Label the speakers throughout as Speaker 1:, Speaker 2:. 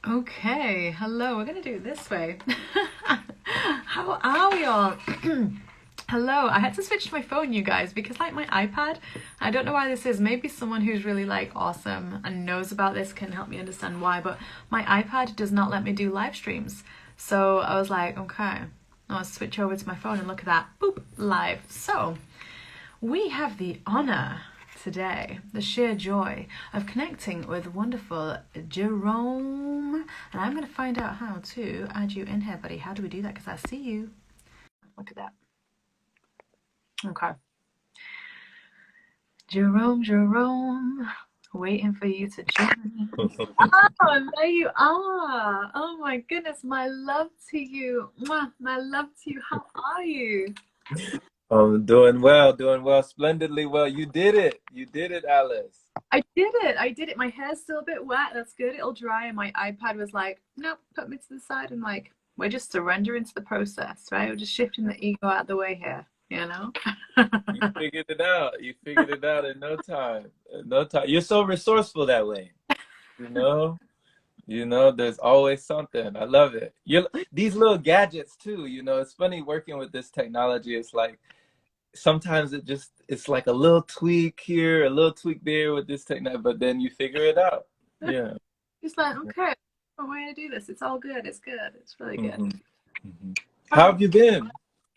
Speaker 1: Okay, hello. We're gonna do it this way. How are we all? Hello. I had to switch to my phone, you guys, because like my iPad, I don't know why this is. Maybe someone who's really like awesome and knows about this can help me understand why, but my iPad does not let me do live streams. So I was like, okay, I'll switch over to my phone and look at that. Boop, live. So we have the honor today, the sheer joy of connecting with wonderful Jerome. And I'm going to find out how to add you in here, buddy. How do we do that? Because I see you. Look at that. Okay. Jerome, waiting for you to join. Oh, and there you are. Oh my goodness, my love to you. Mwah, my love to you. How are you?
Speaker 2: Doing well, splendidly well. You did it. You did it, Alice.
Speaker 1: I did it. I did it. My hair's still a bit wet. That's good. It'll dry. And my iPad was like, nope, put me to the side. And like, we're just surrendering to the process, right? We're just shifting the ego out of the way here, you know?
Speaker 2: You figured it out. You figured it out in no time. In no time. You're so resourceful that way. You know? There's always something. I love it. These little gadgets too, it's funny working with this technology. It's like sometimes it's like a little tweak here, a little tweak there with this technology, but then you figure it out. Yeah.
Speaker 1: Just like, okay, one way to do this. It's all good. It's good. It's really good.
Speaker 2: How have you been?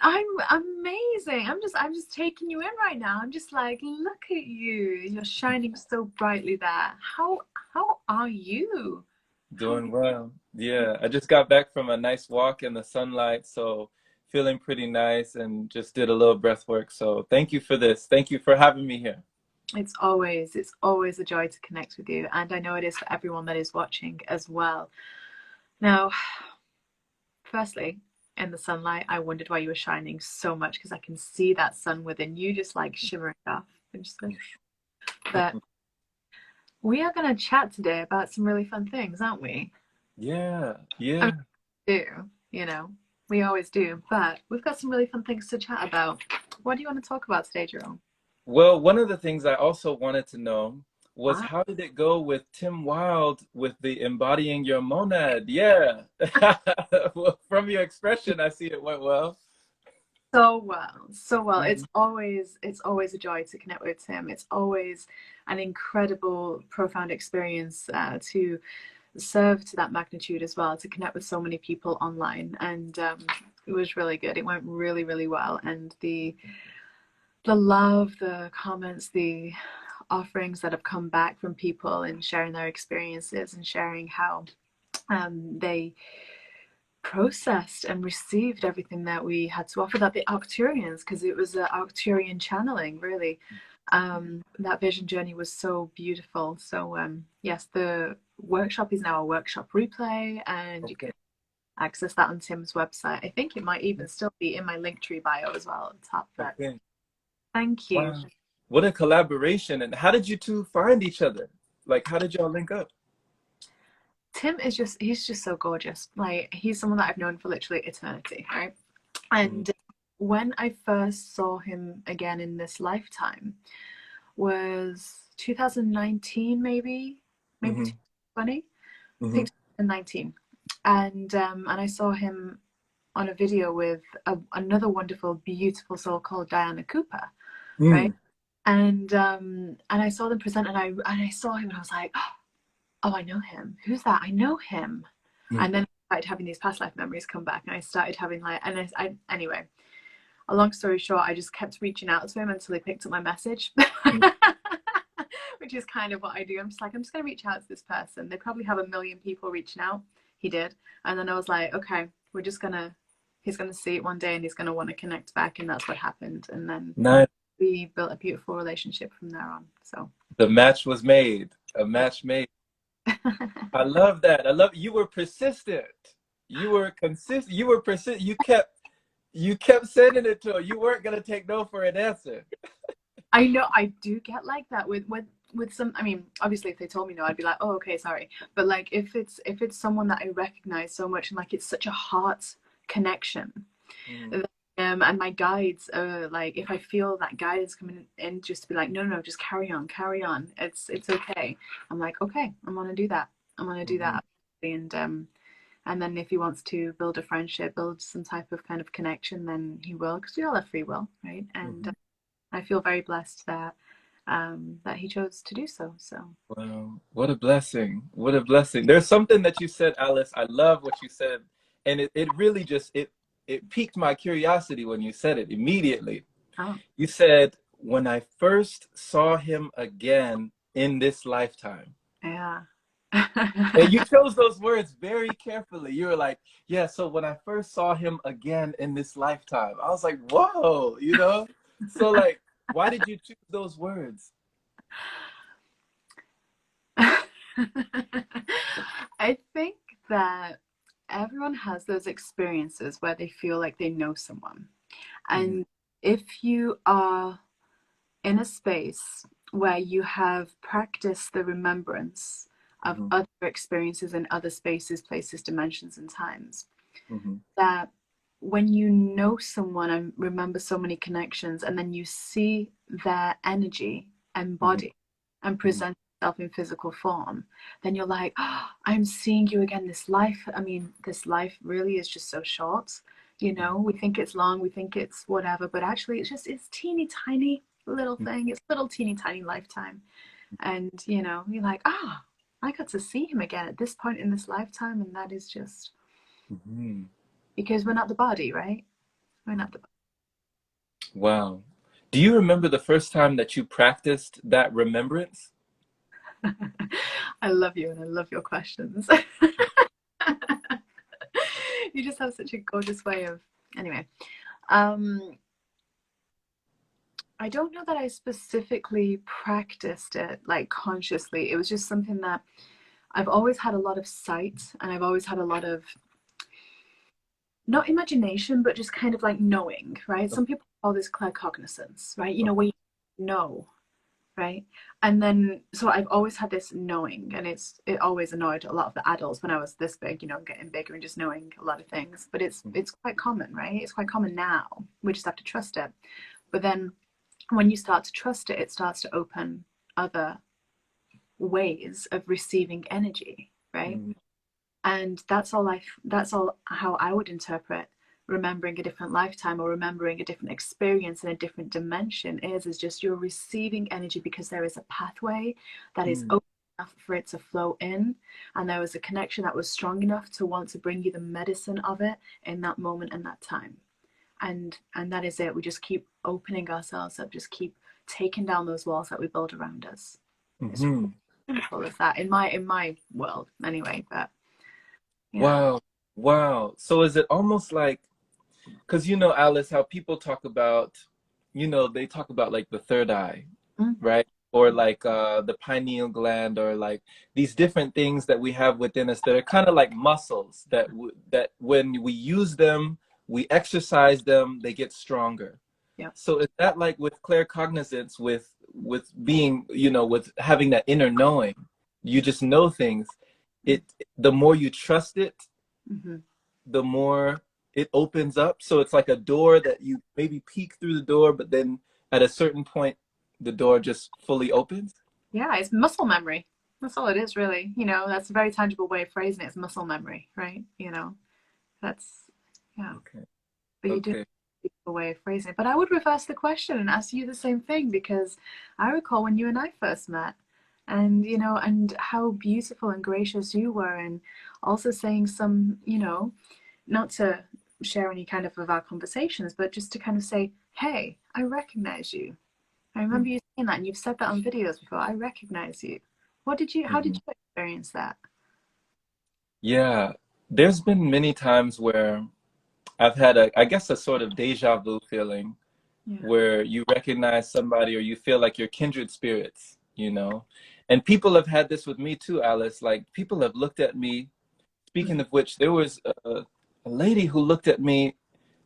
Speaker 1: I'm amazing. I'm just taking you in right now. I'm just like, look at you. You're shining so brightly there. How are you?
Speaker 2: Doing well. Yeah, I just got back from a nice walk in the sunlight, so feeling pretty nice and just did a little breath work. So thank you for this. Thank you for having me here.
Speaker 1: It's always a joy to connect with you, and I know it is for everyone that is watching as well. Now, firstly, in the sunlight, I wondered why you were shining so much because I can see that sun within you just like shimmering off. But we are going to chat today about some really fun things, aren't we?
Speaker 2: Yeah,
Speaker 1: I
Speaker 2: yeah.
Speaker 1: mean, we do, you know, we always do, but we've got some really fun things to chat about. What do you want to talk about today, Jerome?
Speaker 2: Well, one of the things I also wanted to know was
Speaker 1: Wow.
Speaker 2: how did it go with Tim Wilde with the embodying your monad? Yeah. Well, from your expression, I see it went well.
Speaker 1: So well, so well.
Speaker 2: Mhm.
Speaker 1: It's always a joy to connect with Tim. It's always an incredible, profound experience to serve to that magnitude as well, to connect with so many people online. And it was really good. It went really, really well. And the love, the comments, the offerings that have come back from people and sharing their experiences and sharing how they processed and received everything that we had to offer, that the Arcturians, because it was an Arcturian channeling, really. That vision journey was so beautiful. So yes, the workshop is now a workshop replay, and you can
Speaker 2: Okay.
Speaker 1: access that on Tim's website. I think it might even still be in my Linktree bio as well at the top. But
Speaker 2: Okay.
Speaker 1: thank you.
Speaker 2: Wow. What a collaboration. And how did you two find each other? Like, how did y'all link up?
Speaker 1: Tim is he's just so gorgeous. Like, he's someone that I've known for literally eternity, right? And when I first saw him again in this lifetime was 2019, maybe
Speaker 2: Mm-hmm.
Speaker 1: 2020, I
Speaker 2: Mm-hmm.
Speaker 1: think 2019. And I saw him on a video with another wonderful, beautiful soul called Diana Cooper, right?
Speaker 2: Mm.
Speaker 1: And I saw them present, and I saw him, and I was like, oh, I know him. Who's that? I know him.
Speaker 2: Mm.
Speaker 1: And then I started having these past life memories come back, and I started having like, and anyway, a long story short, I just kept reaching out to him until he picked up my message,
Speaker 2: Mm.
Speaker 1: which is kind of what I do. I'm just like, I'm just going to reach out to this person. They probably have a million people reaching out. He did. And then I was like, okay, he's going to see it one day and he's going to want to connect back. And that's what happened. And then
Speaker 2: Nice.
Speaker 1: we built a beautiful relationship from there on. So
Speaker 2: The match was made. A match made. I love that. I love you were persistent. You were consistent. You were persistent. You kept sending it to her. You weren't gonna take no for an answer.
Speaker 1: I know I do get like that with some. I mean, obviously, if they told me no, I'd be like, oh, okay, sorry. But like, if it's someone that I recognize so much and like it's such a heart connection,
Speaker 2: Mm.
Speaker 1: and my guides are like, if I feel that guidance coming in, just to be like, no, no, just carry on, carry on. It's okay. I'm like, okay, I'm gonna do that. I'm gonna do
Speaker 2: Mhm.
Speaker 1: that. and then if he wants to build a friendship, build some type of kind of connection, then he will, because we all have free will, right? And
Speaker 2: Mhm.
Speaker 1: I feel very blessed that that he chose to do so. So
Speaker 2: Wow, what a blessing. What a blessing. There's something that you said, Alice. I love what you said. And it really just it piqued my curiosity when you said it immediately.
Speaker 1: oh
Speaker 2: You said, when I first saw him again in this lifetime.
Speaker 1: yeah.
Speaker 2: And you chose those words very carefully. You were like, yeah, so when I first saw him again in this lifetime, I was like, whoa, you know? So like, why did you choose those words?
Speaker 1: I think that everyone has those experiences where they feel like they know someone.
Speaker 2: Mhm,
Speaker 1: And if you are in a space where you have practiced the remembrance of
Speaker 2: mhm,
Speaker 1: other experiences in other spaces, places, dimensions, and times,
Speaker 2: mhm,
Speaker 1: that when you know someone and remember so many connections, and then you see their energy
Speaker 2: mhm,
Speaker 1: embodied and
Speaker 2: mhm,
Speaker 1: present itself in physical form, then you're like, oh, I'm seeing you again. This life, I mean, this life really is just so short. You know, we think it's long, we think it's whatever, but actually it's teeny tiny little
Speaker 2: mhm,
Speaker 1: thing. It's little teeny tiny lifetime. And you know, you're like, ah, I got to see him again at this point in this lifetime, and that is just
Speaker 2: mhm.
Speaker 1: because we're not the body, right? We're not the
Speaker 2: Wow. Do you remember the first time that you practiced that remembrance?
Speaker 1: body. I love you and I love your questions. You just have such a gorgeous way of anyway. Um I don't know that I specifically practiced it like consciously. It was just something that I've always had a lot of sight, and I've always had a lot of not imagination, but just kind of like knowing, right? Some people call this claircognizance, right? You know, where you know, right? And then so I've always had this knowing, and it always annoyed a lot of the adults when I was this big, you know, getting bigger and just knowing a lot of things. But it's quite common, right? It's quite common now. We just have to trust it. But then when you start to trust it, it starts to open other ways of receiving energy, right?
Speaker 2: Mhm,
Speaker 1: And that's all how I would interpret remembering a different lifetime or remembering a different experience in a different dimension is just you're receiving energy because there is a pathway that is
Speaker 2: mhm,
Speaker 1: open enough for it to flow in, and there was a connection that was strong enough to want to bring you the medicine of it in that moment and that time. And that is it. We just keep opening ourselves up, just keep taking down those walls that we build around us. It's
Speaker 2: mhm.
Speaker 1: simple as that in my world anyway. But yeah.
Speaker 2: Wow. Wow. So is it almost like, because you know, Alice, how people talk about, you know, they talk about like the third eye,
Speaker 1: Mm,
Speaker 2: right? Or like the pineal gland, or like these different things that we have within us that are kind of like muscles that that when we use them, we exercise them, they get stronger.
Speaker 1: yeah.
Speaker 2: So is that like with claircognizance, with being, you know, with having that inner knowing, you just know things. It the more you trust it,
Speaker 1: Mm-hmm.
Speaker 2: the more it opens up. So it's like a door that you maybe peek through the door, but then at a certain point, the door just fully opens.
Speaker 1: Yeah, it's muscle memory. That's all it is, really. You know, that's a very tangible way of phrasing it. It's muscle memory, right? You know, that's, yeah.
Speaker 2: Okay.
Speaker 1: But you do have
Speaker 2: Okay.
Speaker 1: a beautiful way of phrasing it. But I would reverse the question and ask you the same thing, because I recall when you and I first met, and, you know, and how beautiful and gracious you were, and also saying some, you know, not to share any kind of our conversations, but just to kind of say, hey, I recognize you. I remember you saying that, and you've said that on videos before. I recognize you. How did
Speaker 2: Mm-hmm.
Speaker 1: you experience that?
Speaker 2: Yeah. There's been many times where I've had I guess a sort of deja vu feeling
Speaker 1: Yeah.
Speaker 2: where you recognize somebody or you feel like you're kindred spirits, you know? And people have had this with me too, Alice. Like people have looked at me. Speaking
Speaker 1: Mhm.
Speaker 2: of which, there was a lady who looked at me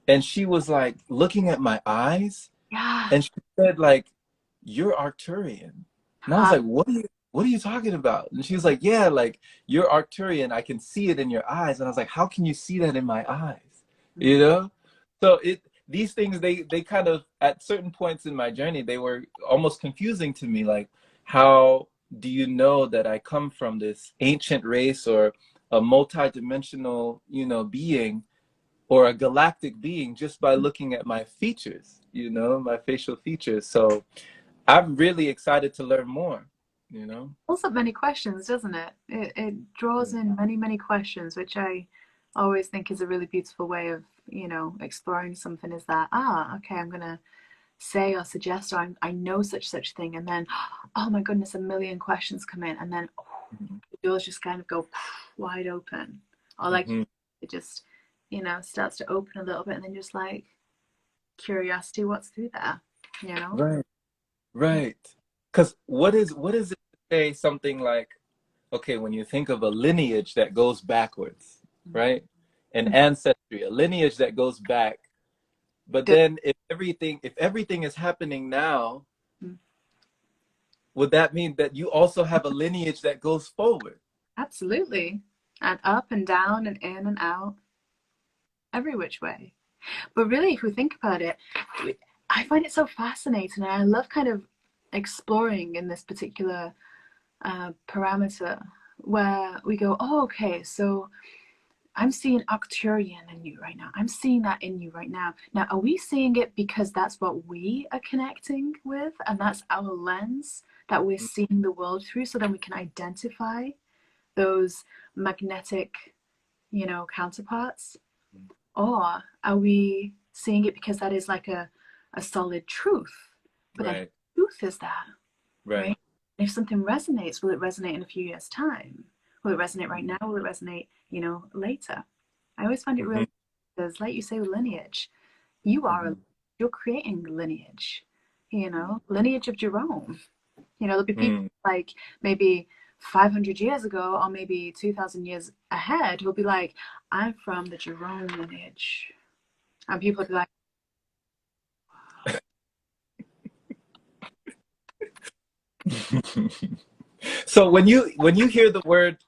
Speaker 2: and she was like looking at my eyes
Speaker 1: Yeah.
Speaker 2: and she said like, you're Arcturian. And I was
Speaker 1: Uh,
Speaker 2: like, what are you talking about? And she was like, yeah, like you're Arcturian. I can see it in your eyes. And I was like, how can you see that in my eyes? You
Speaker 1: mm,
Speaker 2: know? So these things they kind of at certain points in my journey they were almost confusing to me. Like, how do you know that I come from this ancient race, or a multi-dimensional, you know, being or a galactic being just by looking at my features, you know, my facial features. So I'm really excited to learn more, you know.
Speaker 1: Pulls up many questions, doesn't it? It draws in many, many questions, which I always think is a really beautiful way of, you know, exploring something is that, okay, I'm gonna say or suggest or I know such thing, and then, oh my goodness, a million questions come in, and then the doors just kind of go wide open. Or like
Speaker 2: Mm-hmm.
Speaker 1: it just, you know, starts to open a little bit, and then just like curiosity, what's through there, you know?
Speaker 2: Right, right. Because what is it to say something like, okay, when you think of a lineage that goes backwards, right? An ancestry, a lineage that goes back. But then if everything is happening now, would that mean that you also have a lineage that goes forward?
Speaker 1: Absolutely. And up and down and in and out, every which way. But really, if we think about it, I find it so fascinating. And I love kind of exploring in this particular parameter where we go, oh, okay, so I'm seeing Arcturian in you right now. I'm seeing that in you right now. Now, are we seeing it because that's what we are connecting with and that's our lens that we're seeing the world through, so then we can identify those magnetic, you know, counterparts? Or are we seeing it because that is like a solid truth? But then
Speaker 2: Right,
Speaker 1: truth is that,
Speaker 2: right.
Speaker 1: right? And if something resonates, will it resonate in a few years' time? Will it resonate right now? Will it resonate, you know, later? I always find it
Speaker 2: Mm-hmm.
Speaker 1: really, because like you say with lineage, you are
Speaker 2: Mm-hmm.
Speaker 1: you're creating lineage, you know, lineage of Jerome. You know, there'll be people
Speaker 2: Mm.
Speaker 1: like maybe 500 years ago or maybe 2000 years ahead who'll be like, I'm from the Jerome lineage. And people will be like,
Speaker 2: So when you hear the word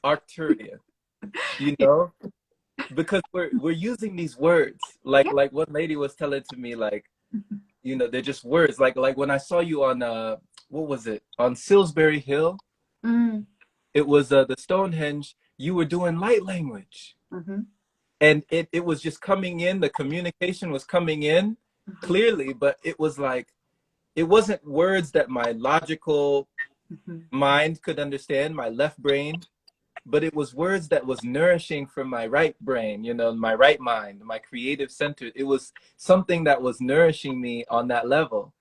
Speaker 2: Arcturian, you know, because we're using these words
Speaker 1: yeah,
Speaker 2: like one lady was telling to me, like, you know, they're just words, like when I saw you on what was it, on Salisbury Hill,
Speaker 1: mm,
Speaker 2: it was the Stonehenge, you were doing light language,
Speaker 1: mm-hmm,
Speaker 2: and it was just coming in, the communication was coming in
Speaker 1: mm-hmm,
Speaker 2: clearly, but it was like it wasn't words that my logical
Speaker 1: mm-hmm.
Speaker 2: mind could understand, my left brain, but it was words that was nourishing for my right brain, you know, my right mind, my creative center. It was something that was nourishing me on that level.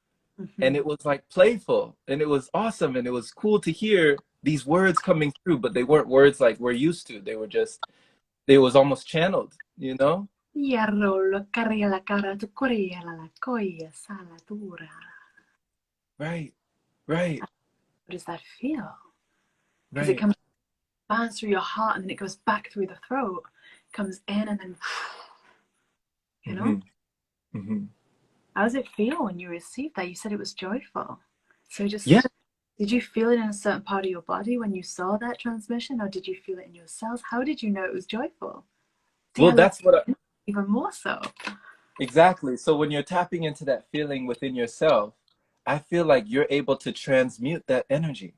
Speaker 2: And
Speaker 1: Mm-hmm.
Speaker 2: it was like playful and it was awesome and it was cool to hear these words coming through, but they weren't words like we're used to. They were just, it was almost channeled, you know?
Speaker 1: Yarrolo, carria la cara, tu corria la coia, saladura.
Speaker 2: Right, right,
Speaker 1: What does that feel? Because it
Speaker 2: right.
Speaker 1: comes bounce through your heart and then it goes back through the throat, comes in and then, you know?
Speaker 2: Mm-hmm, mm-hmm.
Speaker 1: How does it feel when you received that? You said it was joyful. So
Speaker 2: Yeah.
Speaker 1: just, did you feel it in a certain part of your body when you saw that transmission, or did you feel it in your cells? How did you know it was joyful? See,
Speaker 2: Well,
Speaker 1: I love
Speaker 2: that's what
Speaker 1: it even more so.
Speaker 2: exactly. So when you're tapping into that feeling within yourself, I feel like you're able to transmute that energy.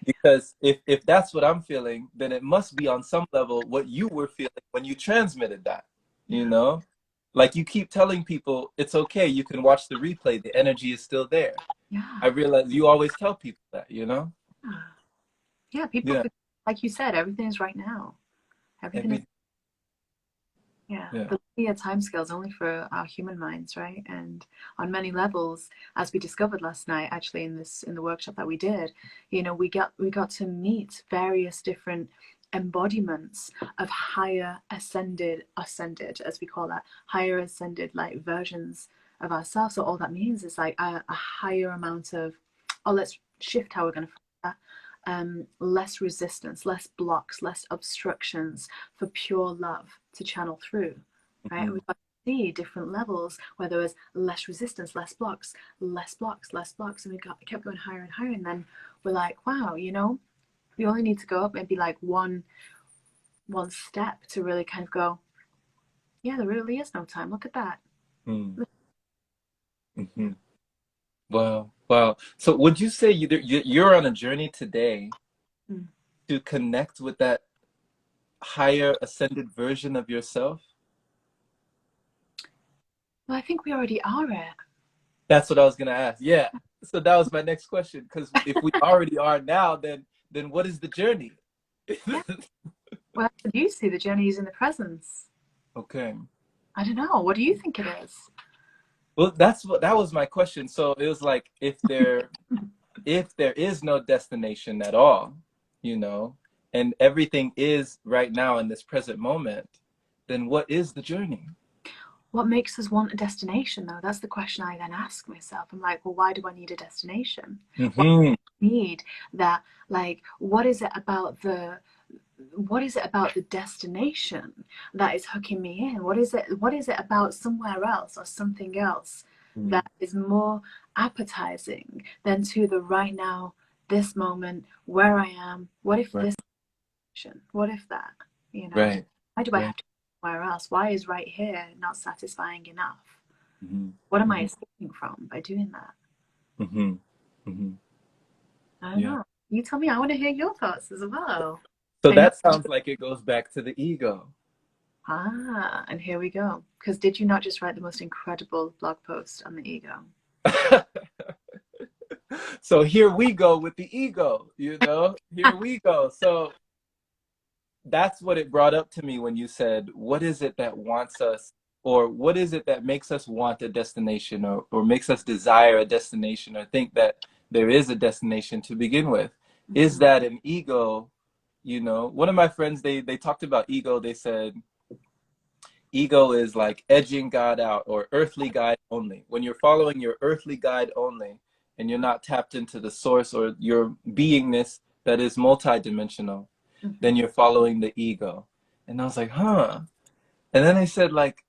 Speaker 2: Because if that's what I'm feeling, then it must be on some level what you were feeling when you transmitted that, you
Speaker 1: Yeah,
Speaker 2: know? Like you keep telling people, it's okay, you can watch the replay, the energy is still there.
Speaker 1: yeah,
Speaker 2: I realize you always tell people that, you know?
Speaker 1: yeah. Yeah, people
Speaker 2: Yeah.
Speaker 1: could, like you said, everything is right now. Everything is,
Speaker 2: Every
Speaker 1: yeah.
Speaker 2: yeah.
Speaker 1: The linear timescale is only for our human minds, right? And on many levels, as we discovered last night, actually in the workshop that we did, you know, we got to meet various different embodiments of higher ascended as we call that, higher ascended like versions of ourselves. So all that means is like a higher amount of, oh, let's shift how we're going to that. Less resistance, less blocks, less obstructions for pure love to channel through, right?
Speaker 2: Mhm.
Speaker 1: We've got to see different levels where there was less resistance, less blocks, less blocks, and kept going higher and higher. And then we're like, wow, you know, we only need to go up maybe like one step to really kind of go, yeah, there really is no time. Look at that.
Speaker 2: Mm. Mhm. Wow. Wow. So would you say you're on a journey today
Speaker 1: Mm.
Speaker 2: to connect with that higher ascended version of yourself?
Speaker 1: Well, I think we already are it.
Speaker 2: That's what I was gonna ask. Yeah. So that was my next question. Because if we already are now, then what is the journey?
Speaker 1: Yeah. Well, what do you see? The journey is in the presence.
Speaker 2: Okay.
Speaker 1: I don't know. What do you think it is?
Speaker 2: Well, that was my question. So it was like if there is no destination at all, you know, and everything is right now in this present moment, then what is the journey?
Speaker 1: What makes us want a destination, though? That's the question I then ask myself. I'm like, well, why do I need a destination? Why do
Speaker 2: Mm-hmm.
Speaker 1: I need that? Like, what is it about the destination that is hooking me in? What is it about somewhere else or something else that is more appetizing than to the right now, this moment, where I am? What if
Speaker 2: Right.
Speaker 1: this action? What if that? You know,
Speaker 2: Right.
Speaker 1: why do I
Speaker 2: Right.
Speaker 1: have to go somewhere else? Why is right here not satisfying enough?
Speaker 2: Mm-hmm.
Speaker 1: What am I
Speaker 2: Mm-hmm.
Speaker 1: escaping from by doing that?
Speaker 2: Mm-hmm. Mm-hmm.
Speaker 1: I don't
Speaker 2: Yeah.
Speaker 1: know. You tell me. I want to hear your thoughts as well.
Speaker 2: So
Speaker 1: And
Speaker 2: that sounds like it goes back to the ego.
Speaker 1: and here we go. Because did you not just write the most incredible blog post on the ego?
Speaker 2: So here we go with the ego, you know? Here we go. So that's what it brought up to me when you said, what is it that wants us, or what is it that makes us want a destination, or makes us desire a destination, or think that there is a destination to begin with? Is
Speaker 1: Mhm.
Speaker 2: that an ego? You know, one of my friends, they talked about ego. They said, ego is like edging God out, or earthly guide only. When you're following your earthly guide only and you're not tapped into the source or your beingness that is multidimensional, then
Speaker 1: Mhm.
Speaker 2: you're following the ego. And I was like, huh. And then I said, like,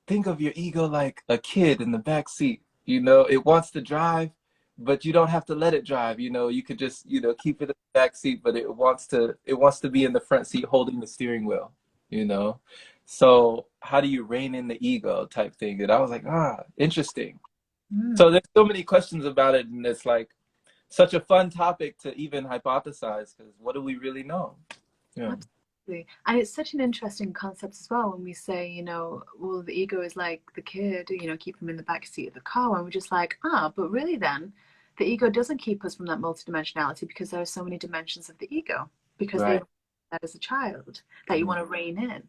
Speaker 2: think of your ego like a kid in the back seat. You know, it wants to drive, but you don't have to let it drive. You know, you could just, keep it in the back seat, but it wants to be in the front seat holding the steering wheel, you know. So how do you rein in the ego type thing? And I was like, interesting.
Speaker 1: Mm.
Speaker 2: So there's so many questions about it, and it's like such a fun topic to even hypothesize, because what do we really know? Yeah.
Speaker 1: Absolutely. And it's such an interesting concept as well when we say, well, the ego is like the kid, keep him in the back seat of the car. And we're just like, but really then, the ego doesn't keep us from that multidimensionality because there are so many dimensions of the ego because they
Speaker 2: Right.
Speaker 1: were that as a child that you
Speaker 2: Mm-hmm.
Speaker 1: want to rein in,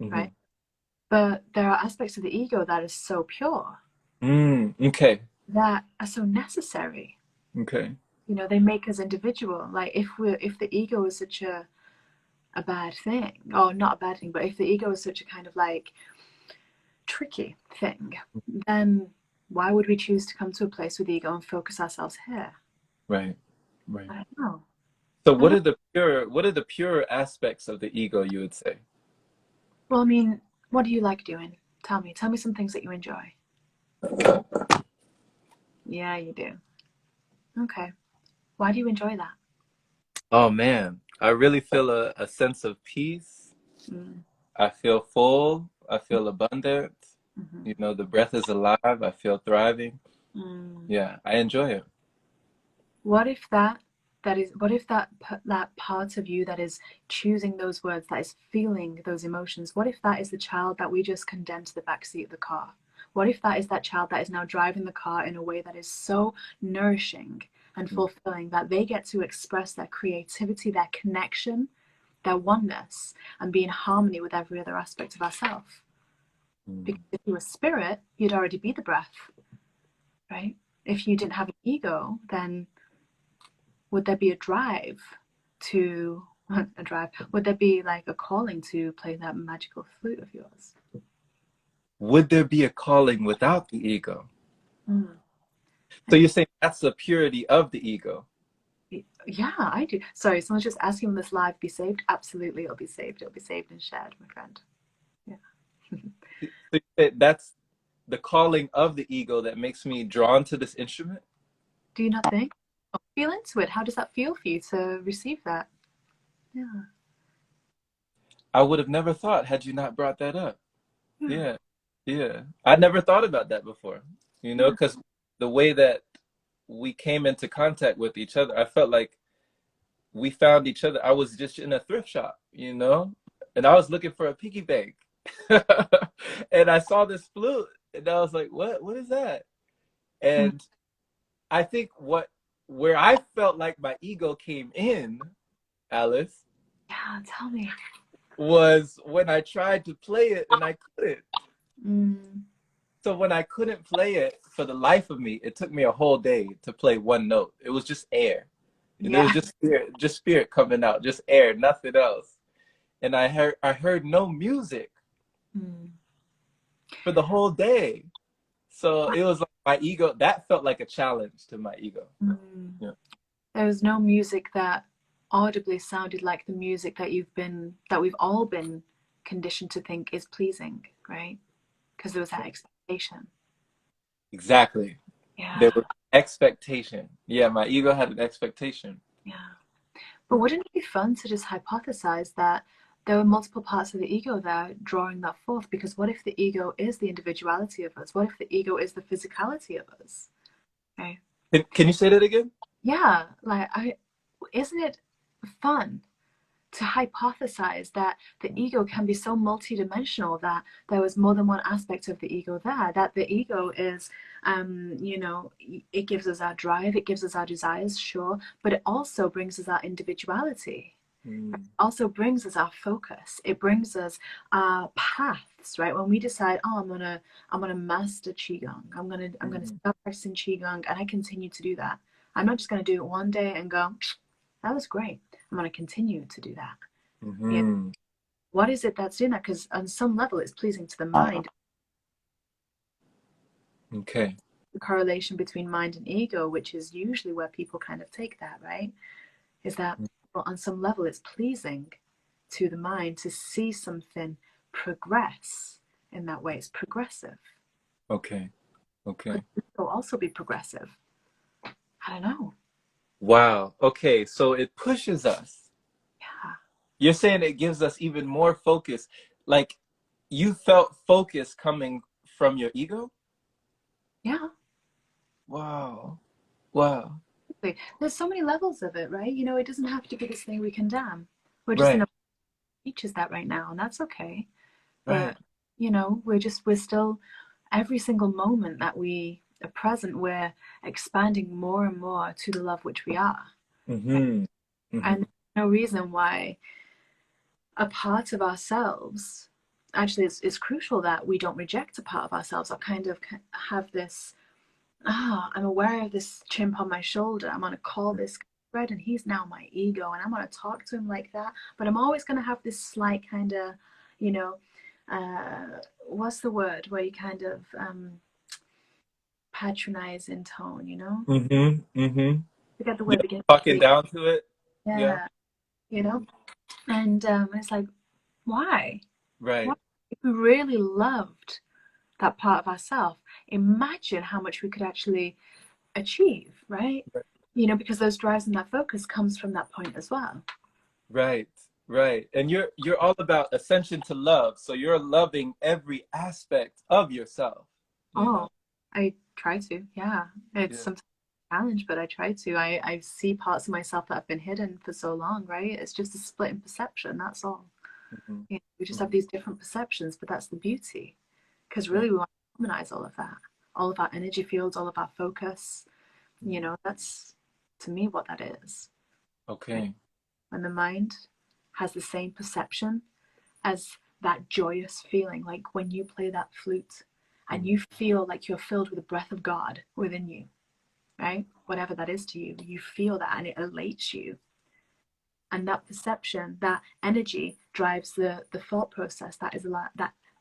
Speaker 2: Mm-hmm.
Speaker 1: right? But there are aspects of the ego that is so pure,
Speaker 2: Okay.
Speaker 1: that are so necessary.
Speaker 2: Okay.
Speaker 1: They make us individual. Like if the ego is such a bad thing, or not a bad thing, but if the ego is such a kind of like tricky thing, then why would we choose to come to a place with ego and focus ourselves here?
Speaker 2: Right. Right.
Speaker 1: I don't know.
Speaker 2: So
Speaker 1: I don't.
Speaker 2: what are the pure aspects of the ego, you would say?
Speaker 1: Well, I mean, what do you like doing? Tell me. Tell me some things that you enjoy. Yeah, you do. Okay. Why do you enjoy that?
Speaker 2: Oh man, I really feel a sense of peace.
Speaker 1: Mm.
Speaker 2: I feel full. I feel abundant.
Speaker 1: Mm-hmm.
Speaker 2: You know, the breath is alive. I feel thriving.
Speaker 1: Mm.
Speaker 2: Yeah, I enjoy it.
Speaker 1: What if that part of you that is choosing those words, that is feeling those emotions, what if that is the child that we just condemned to the backseat of the car? What if that is that child that is now driving the car in a way that is so nourishing and
Speaker 2: Mm,
Speaker 1: fulfilling that they get to express their creativity, their connection, their oneness, and be in harmony with every other aspect of ourself?
Speaker 2: mm.
Speaker 1: Because if you were spirit, you'd already be the breath, right? If you didn't have an ego, then would there be a drive to a drive? Would there be like a calling to play that magical flute of yours?
Speaker 2: Would there be a calling without the ego?
Speaker 1: Mm.
Speaker 2: So you're saying that's the purity of the ego.
Speaker 1: Yeah, I do. Sorry, someone's just asking, will this live be saved? Absolutely, it'll be saved. It'll be saved and shared, my friend. Yeah.
Speaker 2: So you say that's the calling of the ego that makes me drawn to this instrument?
Speaker 1: Do you not think? Oh, feel into it. How does that feel for you to receive that? Yeah.
Speaker 2: I would have never thought had you not brought that up.
Speaker 1: Yeah.
Speaker 2: Yeah. Yeah. I never thought about that before,
Speaker 1: Yeah.
Speaker 2: because the way that we came into contact with each other, I felt like we found each other. I was just in a thrift shop, you know, and I was looking for a piggy bank. And I saw this flute and I was like, what is that?
Speaker 1: Mm.
Speaker 2: And I think where I felt like my ego came in, Alice,
Speaker 1: Yeah, tell me.
Speaker 2: was when I tried to play it and I couldn't.
Speaker 1: Mm.
Speaker 2: So when I couldn't play it, for the life of me, it took me a whole day to play one note. It was just air. And it was
Speaker 1: Yeah.
Speaker 2: just spirit coming out, just air, nothing else. And I heard no music
Speaker 1: Mm.
Speaker 2: for the whole day. So it was like my ego, that felt like a challenge to my ego.
Speaker 1: Mm.
Speaker 2: Yeah.
Speaker 1: There was no music that audibly sounded like the music that we've all been conditioned to think is pleasing, right? Because there was that expectation.
Speaker 2: Exactly. There
Speaker 1: Yeah,
Speaker 2: was expectation. Yeah, my ego had an expectation.
Speaker 1: yeah. But wouldn't it be fun to just hypothesize that there were multiple parts of the ego there drawing that forth? Because what if the ego is the individuality of us? What if the ego is the physicality of us? Okay.
Speaker 2: Can you say that again?
Speaker 1: Yeah, isn't it fun to hypothesize that the ego can be so multidimensional, that there was more than one aspect of the ego there, that the ego is, it gives us our drive, it gives us our desires, sure, but it also brings us our individuality. It
Speaker 2: Mm.
Speaker 1: also brings us our focus. It brings us our paths, right? When we decide, oh, I'm gonna master qigong. I'm gonna
Speaker 2: Mm.
Speaker 1: start practicing qigong, and I continue to do that. I'm not just gonna do it one day and go, that was great. I'm going to continue to do that. Yeah.
Speaker 2: Mm-hmm.
Speaker 1: What is it that's doing that? Because on some level, it's pleasing to the mind.
Speaker 2: Okay.
Speaker 1: The correlation between mind and ego, which is usually where people kind of take that, right? Is that, well, on some level, it's pleasing to the mind to see something progress in that way. It's progressive.
Speaker 2: Okay.
Speaker 1: Could
Speaker 2: Okay.
Speaker 1: ego also be progressive? I don't know.
Speaker 2: Wow. Okay. So it pushes us.
Speaker 1: Yeah.
Speaker 2: You're saying it gives us even more focus. Like you felt focus coming from your ego?
Speaker 1: Yeah.
Speaker 2: Wow. Wow.
Speaker 1: There's so many levels of it, right? It doesn't have to be this thing we condemn. We're just in
Speaker 2: Right.
Speaker 1: a teaches that right now, and that's okay.
Speaker 2: Right.
Speaker 1: But we're still, every single moment that we are present, we're expanding more and more to the love which we are.
Speaker 2: Mm-hmm.
Speaker 1: And
Speaker 2: Mm-hmm.
Speaker 1: there's no reason why a part of ourselves, actually, it's crucial that we don't reject a part of ourselves or kind of have this, I'm aware of this chimp on my shoulder. I'm going to call this Fred, and he's now my ego, and I'm going to talk to him like that. But I'm always going to have this slight kind of, you know, what's the word where you kind of patronize in tone.
Speaker 2: Mm-hmm. Mm-hmm.
Speaker 1: Forget the word
Speaker 2: Yeah.
Speaker 1: begins with
Speaker 2: Talking
Speaker 1: B.
Speaker 2: down to it. Yeah.
Speaker 1: Yeah, you know. And it's like, why? Why?
Speaker 2: Right.
Speaker 1: If we really loved that part of ourselves, imagine how much we could actually achieve, right? Because those drives and that focus comes from that point as well.
Speaker 2: Right. Right. And you're all about ascension to love. So you're loving every aspect of yourself, you know.
Speaker 1: Oh, I try to, yeah. It's
Speaker 2: Yeah.
Speaker 1: sometimes a challenge, but I try to. I see parts of myself that have been hidden for so long, right? It's just a split in perception, that's all.
Speaker 2: Mm-hmm.
Speaker 1: We just have
Speaker 2: Mm-hmm.
Speaker 1: these different perceptions, but that's the beauty. Because
Speaker 2: Right.
Speaker 1: really, we want to harmonize all of that, all of our energy fields, all of our focus.
Speaker 2: Mm-hmm.
Speaker 1: That's to me what that is. Right?
Speaker 2: Okay.
Speaker 1: When the mind has the same perception as that joyous feeling, like when you play that flute and
Speaker 2: Mm-hmm.
Speaker 1: you feel like you're filled with the breath of God within you, right? Whatever that is to you, you feel that and it elates you. And that perception, that energy drives the thought process that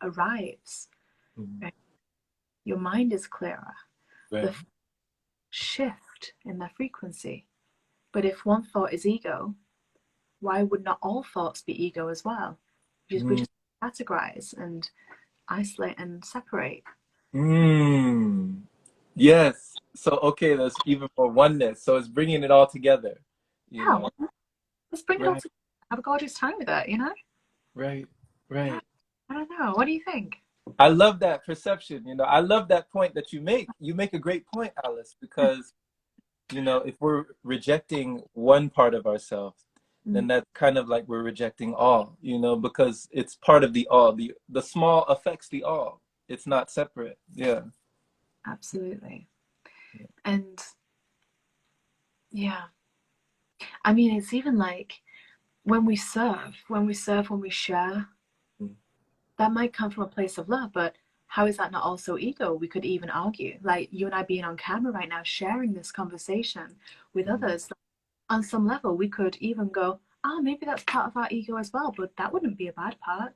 Speaker 1: arrives.
Speaker 2: Mm-hmm.
Speaker 1: Right? Your mind is clearer. The
Speaker 2: Right.
Speaker 1: shift in their frequency. But if one thought is ego, why would not all thoughts be ego as well? We
Speaker 2: Mm.
Speaker 1: just categorize and isolate and separate.
Speaker 2: Mm. Yes. So okay, there's even more oneness. So it's bringing it all together, you
Speaker 1: Yeah,
Speaker 2: know.
Speaker 1: well, let's bring it all
Speaker 2: Right.
Speaker 1: together. Have a gorgeous time with it.
Speaker 2: Right.
Speaker 1: Yeah,
Speaker 2: Right.
Speaker 1: I don't know. What do you think?
Speaker 2: I love that perception, you know. I love that point that you make. You make a great point, Alice, because you know, if we're rejecting one part of ourselves, then
Speaker 1: Mm,
Speaker 2: that's kind of like we're rejecting all, you know, because it's part of the all. The small affects the all. It's not separate. Yeah.
Speaker 1: absolutely. And yeah, I mean, it's even like when we share,
Speaker 2: Mm,
Speaker 1: that might come from a place of love, but how is that not also ego? We could even argue, like you and I being on camera right now, sharing this conversation with
Speaker 2: mm,
Speaker 1: others. On some level, we could even go, oh, maybe that's part of our ego as well, but that wouldn't be a bad part.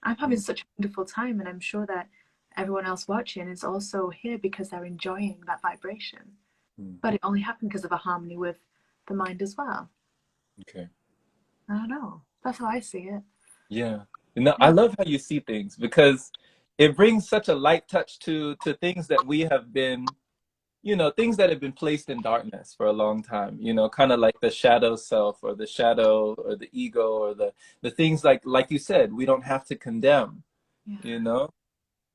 Speaker 1: I'm having
Speaker 2: mm,
Speaker 1: such a wonderful time, and I'm sure that everyone else watching is also here because they're enjoying that vibration.
Speaker 2: mm.
Speaker 1: But it only happened because of a harmony with the mind as well.
Speaker 2: Okay.
Speaker 1: I don't know. That's how I see it.
Speaker 2: Yeah. You know, I
Speaker 1: Yeah.
Speaker 2: love how you see things because it brings such a light touch to things that we have been, you know, things that have been placed in darkness for a long time, you know, kind of like the shadow self or the shadow or the ego or the things like you said, we don't have to condemn,
Speaker 1: Yeah.
Speaker 2: you know,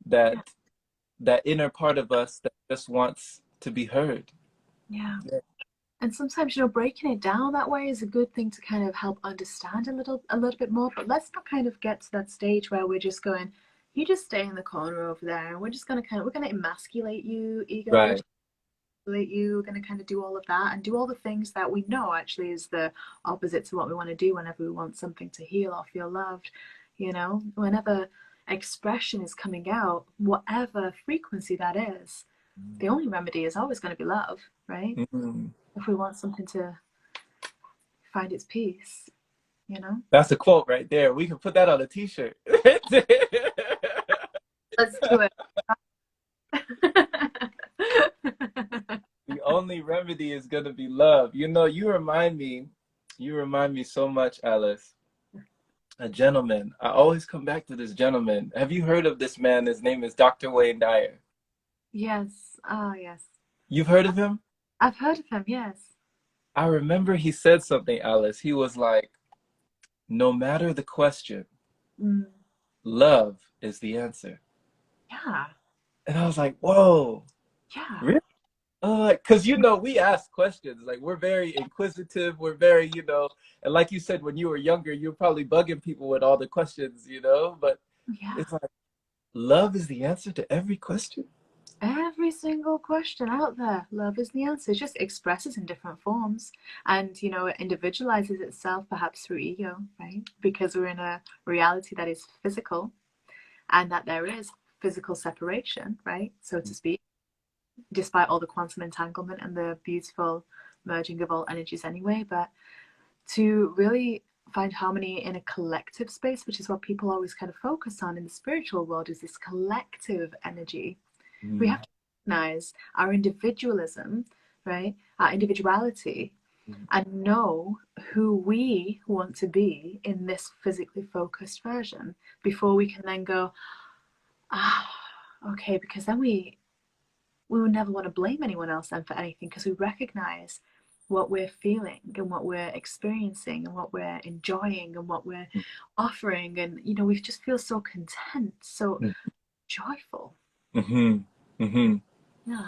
Speaker 1: Yeah.
Speaker 2: that that inner part of us that just wants to be heard.
Speaker 1: Yeah.
Speaker 2: Yeah.
Speaker 1: And sometimes, breaking it down that way is a good thing to kind of help understand a little bit more. But let's not kind of get to that stage where we're just going, you just stay in the corner over there, and we're just gonna we're gonna emasculate you, ego. We're
Speaker 2: Right.
Speaker 1: just gonna emasculate you. We're gonna kind of do all of that and do all the things that we know actually is the opposite to what we want to do whenever we want something to heal or feel loved. Whenever expression is coming out, whatever frequency that is, the only remedy is always going to be love, right?
Speaker 2: Mhm.
Speaker 1: If we want something to find its peace, you know?
Speaker 2: That's a quote right there. We can put that on a t-shirt.
Speaker 1: Let's do it.
Speaker 2: The only remedy is gonna be love. You know, you remind me so much, Alice. A gentleman. I always come back to this gentleman. Have you heard of this man? His name is Dr. Wayne Dyer.
Speaker 1: Yes. Ah, yes.
Speaker 2: You've heard of him?
Speaker 1: I've heard of him, yes.
Speaker 2: I remember he said something, Alice. He was like, no matter the question,
Speaker 1: Mm,
Speaker 2: love is the answer.
Speaker 1: yeah.
Speaker 2: And I was like, whoa,
Speaker 1: Yeah.
Speaker 2: really? Because you know, we ask questions. Like we're very inquisitive. We're very, you know, and like you said, when you were younger, you're probably bugging people with all the questions, you know. But
Speaker 1: Yeah.
Speaker 2: it's like love is the answer to every question.
Speaker 1: Every single question out there, love is the answer. It just expresses in different forms and, it individualizes itself perhaps through ego, right? Because we're in a reality that is physical and that there is physical separation, right? So to speak, despite all the quantum entanglement and the beautiful merging of all energies anyway. But to really find harmony in a collective space, which is what people always kind of focus on in the spiritual world, is this collective energy. We
Speaker 2: Mm,
Speaker 1: have to recognize our individualism, right? Our individuality,
Speaker 2: mm,
Speaker 1: and know who we want to be in this physically focused version before we can then go, ah, okay, because then we would never want to blame anyone else then for anything because we recognize what we're feeling and what we're experiencing and what we're enjoying and what we're offering, and we just feel so content, so
Speaker 2: mm,
Speaker 1: joyful.
Speaker 2: mm-hmm, mm-hmm.
Speaker 1: Yeah.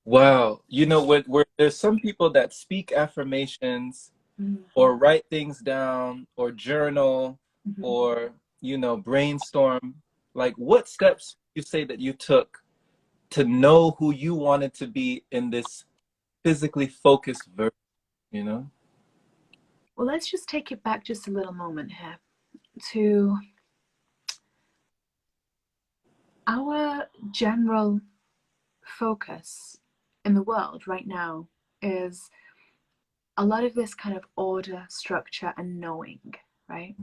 Speaker 2: Wow. You know, where there's some people that speak affirmations
Speaker 1: Mm-hmm.
Speaker 2: or write things down or journal
Speaker 1: Mm-hmm.
Speaker 2: or, you know, brainstorm. Like, what steps you say that you took to know who you wanted to be in this physically focused version, you know?
Speaker 1: Well, let's just take it back just a little moment here to our general focus in the world right now is a lot of this kind of order, structure, and knowing, right?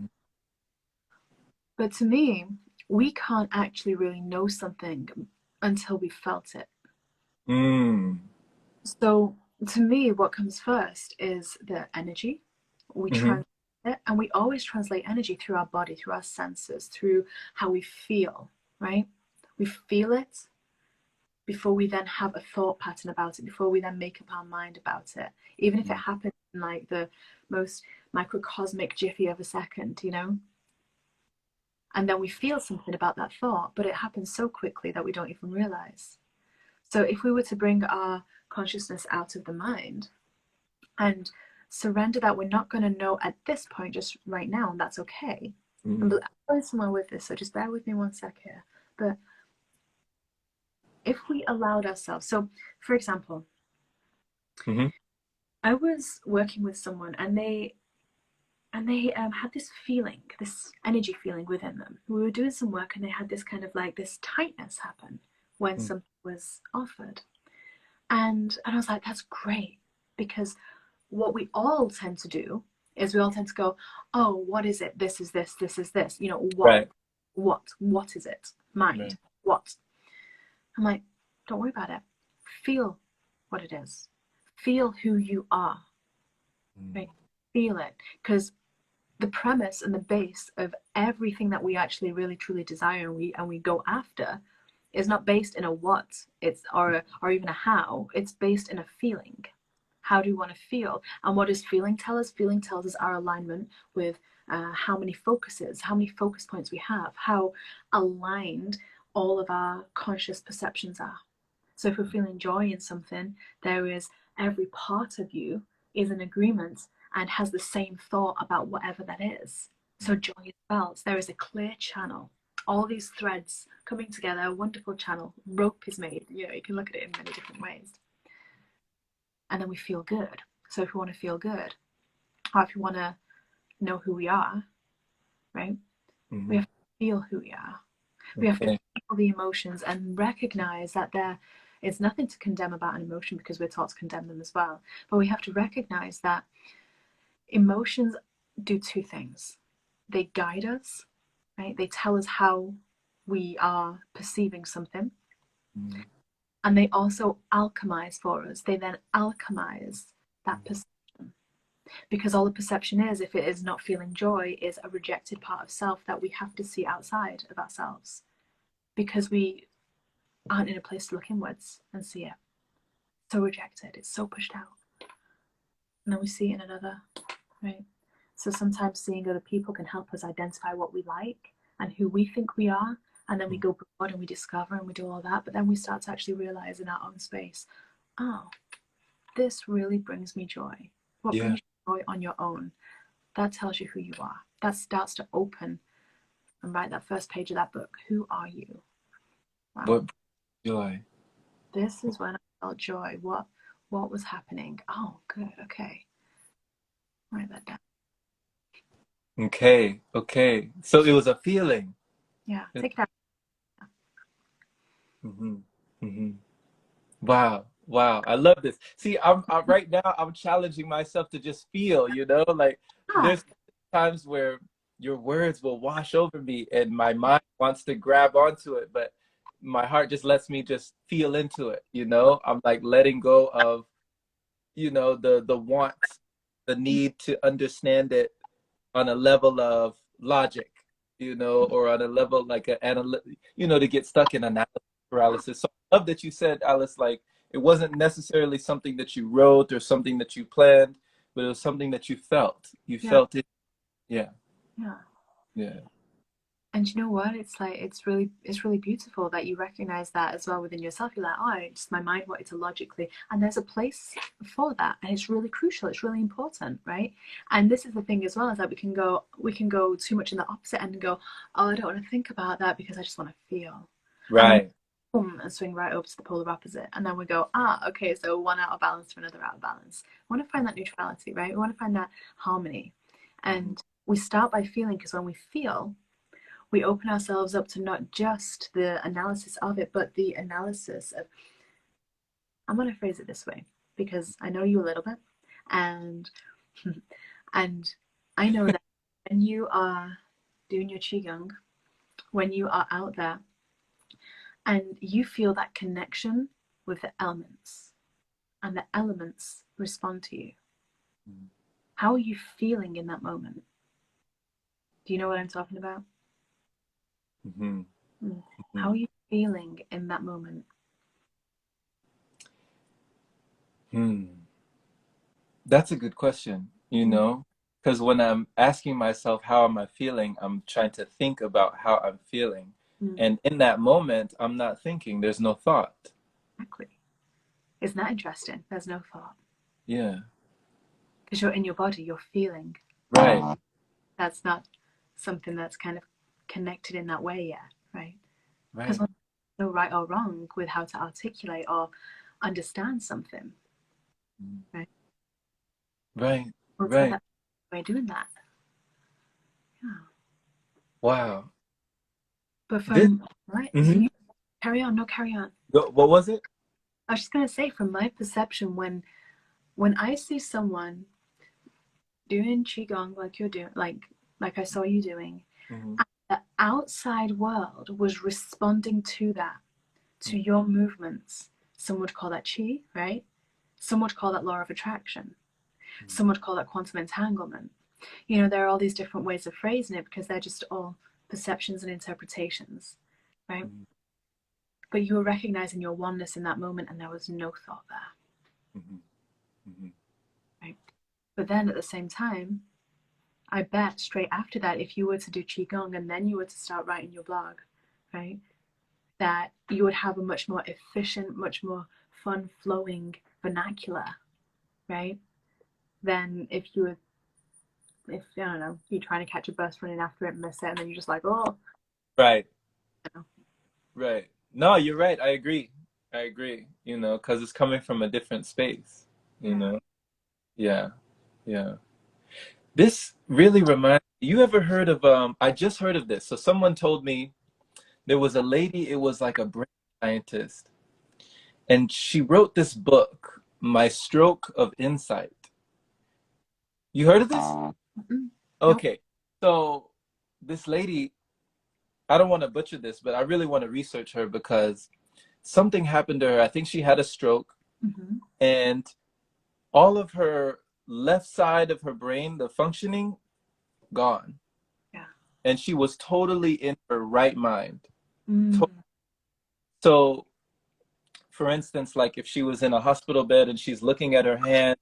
Speaker 1: But to me, we can't actually really know something until we felt it.
Speaker 2: Mm.
Speaker 1: So to me, what comes first is the energy. We
Speaker 2: Mm-hmm.
Speaker 1: translate it, and we always translate energy through our body, through our senses, through how we feel, right? We feel it before we then have a thought pattern about it, before we then make up our mind about it, even if it happens in like the most microcosmic jiffy of a second. And then we feel something about that thought, but it happens so quickly that we don't even realize. So if we were to bring our consciousness out of the mind and surrender that we're not going to know at this point, just right now, and that's okay. I'm going somewhere with this, so just bear with me one sec here. But if we allowed ourselves, so for example, I was working with someone and they had this feeling, this energy feeling within them. We were doing some work and they had this kind of like this tightness happen when something was offered. And I was like, that's great, because what we all tend to do is we all tend to go, oh, what is it? This is this, this is this. You know, what is it? Mind, what? I'm like, don't worry about it. Feel what it is. Feel who you are. Right? Feel it. Because the premise and the base of everything that we actually really truly desire and we go after is not based in a what, or even a how. It's based in a feeling. How do you want to feel? And what does feeling tell us? Feeling tells us our alignment with how many focus points we have, how aligned all of our conscious perceptions are. So if we're feeling joy in something, there is every part of you is in agreement and has the same thought about whatever that is. So joy is felt. There is a clear channel. All these threads coming together, a wonderful channel. Rope is made. You know, you can look at it in many different ways. And then we feel good. So if we want to feel good, or if you want to know who we are, right? We have to feel who we are. We have to feel the emotions and recognize that there is nothing to condemn about an emotion, because we're taught to condemn them as well. But we have to recognize that emotions do two things. They guide us, right? They tell us how we are perceiving something. And they also alchemize for us. They then alchemize that perception. Because all the perception is, if it is not feeling joy, is a rejected part of self that we have to see outside of ourselves. Because we aren't in a place to look inwards and see it. So rejected, it's so pushed out. And then we see it in another, right? So sometimes seeing other people can help us identify what we like and who we think we are. And then we go broad and we discover and we do all that. But then we start to actually realize in our own space, oh, this really brings me joy. What brings you joy on your own? That tells you who you are. That starts to open and write that first page of that book. Who are you? Wow.
Speaker 2: What joy?
Speaker 1: This is when I felt joy. What was happening? Oh, good. Okay. Write that down.
Speaker 2: Okay. So it was a feeling.
Speaker 1: Yeah. Take it out.
Speaker 2: Wow. I love this. See, I'm right now, I'm challenging myself to just feel, you know, like there's times where your words will wash over me and my mind wants to grab onto it, but my heart just lets me just feel into it, you know? I'm like letting go of, you know, the wants, the need to understand it on a level of logic, you know, or on a level like you know, to get stuck in analysis paralysis. So I love that you said, Alice, like it wasn't necessarily something that you wrote or something that you planned, but it was something that you felt. You felt it. Yeah.
Speaker 1: And you know what? It's like it's really beautiful that you recognize that as well within yourself. You're like, oh, it's my mind wanted to logically, and there's a place for that, and it's really crucial. It's really important, right? And this is the thing as well, is that we can go too much in the opposite end and go, oh, I don't want to think about that because I just want to feel.
Speaker 2: Right.
Speaker 1: And swing right over to the polar opposite, and then we go, okay, so one out of balance for another out of balance. We want to find that neutrality, right? We want to find that harmony, and we start by feeling, because when we feel, we open ourselves up to not just the analysis of it, but the analysis of, I'm going to phrase it this way, because I know you a little bit, and and I know that when you are doing your qigong, when you are out there, and you feel that connection with the elements, and the elements respond to you, how are you feeling in that moment? Do you know what I'm talking about? How are you feeling in that moment?
Speaker 2: That's a good question, you know, because when I'm asking myself, how am I feeling? I'm trying to think about how I'm feeling. And in that moment, I'm not thinking, there's no thought.
Speaker 1: Exactly. Isn't that interesting? There's no thought.
Speaker 2: Yeah.
Speaker 1: Because you're in your body, you're feeling.
Speaker 2: Right.
Speaker 1: That's not something that's kind of connected in that way yet, right? Because
Speaker 2: Right.
Speaker 1: there's no right or wrong with how to articulate or understand something, right?
Speaker 2: Right.
Speaker 1: We'll tell
Speaker 2: Right.
Speaker 1: that we're doing that. Yeah.
Speaker 2: Wow.
Speaker 1: But
Speaker 2: This.
Speaker 1: from my,
Speaker 2: Mhm.
Speaker 1: you carry on, no, carry on.
Speaker 2: What was it?
Speaker 1: I was just gonna say, from my perception, when I see someone doing qigong like you're doing, like I saw you doing,
Speaker 2: Hmm.
Speaker 1: the outside world was responding to that, to your movements. Some would call that qi, right? Some would call that law of attraction. Some would call that quantum entanglement. You know, there are all these different ways of phrasing it because they're just all perceptions and interpretations, right? But you were recognizing your oneness in that moment and there was no thought there,
Speaker 2: Hmm. Hmm.
Speaker 1: right? But then at the same time, I bet straight after that, if you were to do qigong and then you were to start writing your blog, right, that you would have a much more efficient, much more fun flowing vernacular, right, than if you were, if I don't know, you're trying to catch a bus running after it and miss it, and then you're just like, oh,
Speaker 2: Right.
Speaker 1: you know.
Speaker 2: Right. No, you're right. I agree. I agree. Because it's coming from a different space. You
Speaker 1: Yeah.
Speaker 2: know. Yeah. Yeah. This really reminds. You ever heard of? I just heard of this. So someone told me there was a lady. It was like a brain scientist, and she wrote this book, My Stroke of Insight. You heard of this?
Speaker 1: Mm-mm. Nope.
Speaker 2: Okay. So this lady, I don't want to butcher this, but I really want to research her because something happened to her. I think she had a stroke,
Speaker 1: Mm-hmm.
Speaker 2: and all of her left side of her brain, the functioning, gone.
Speaker 1: Yeah.
Speaker 2: And she was totally in her right mind.
Speaker 1: Mm.
Speaker 2: So, for instance, like if she was in a hospital bed and she's looking at her hand,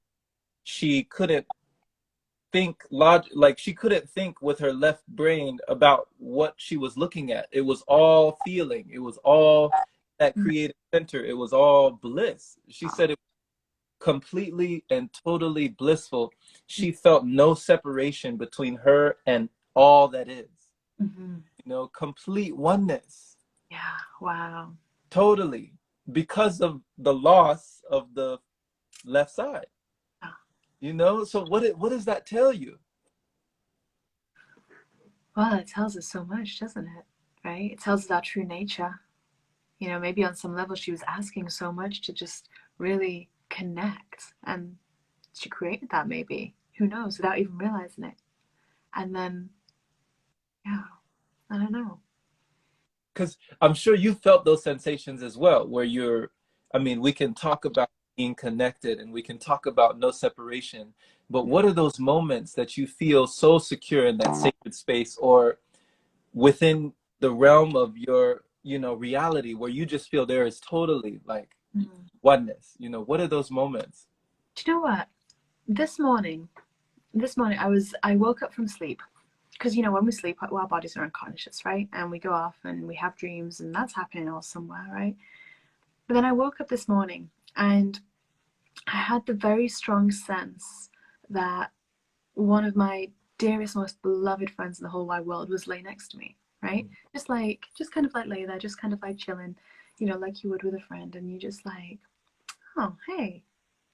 Speaker 2: she couldn't like she couldn't think with her left brain about what she was looking at. It was all feeling. It was all that creative center. It was all bliss. She said it was completely and totally blissful. She felt no separation between her and all that is.
Speaker 1: Mm-hmm.
Speaker 2: Complete oneness.
Speaker 1: Yeah. Wow.
Speaker 2: Totally. Because of the loss of the left side.
Speaker 1: Yeah.
Speaker 2: So what does that tell you?
Speaker 1: Well, it tells us so much, doesn't it? Right? It tells us our true nature. You know, maybe on some level she was asking so much to just really connect, and she created that, maybe, who knows, without even realizing it. And then, yeah, I don't know.
Speaker 2: Because I'm sure you felt those sensations as well, where I mean, we can talk about being connected and we can talk about no separation, but what are those moments that you feel so secure in that sacred space or within the realm of your, reality where you just feel there is totally like
Speaker 1: Mm.
Speaker 2: oneness? What are those moments?
Speaker 1: Do you know what, this morning I woke up from sleep, because you know, when we sleep, well, our bodies are unconscious, right, and we go off and we have dreams and that's happening all somewhere, right? But then I woke up this morning and I had the very strong sense that one of my dearest, most beloved friends in the whole wide world was lay next to me, right? Just kind of like lay there, just kind of like chilling, you know, like you would with a friend. And you just like, oh, hey.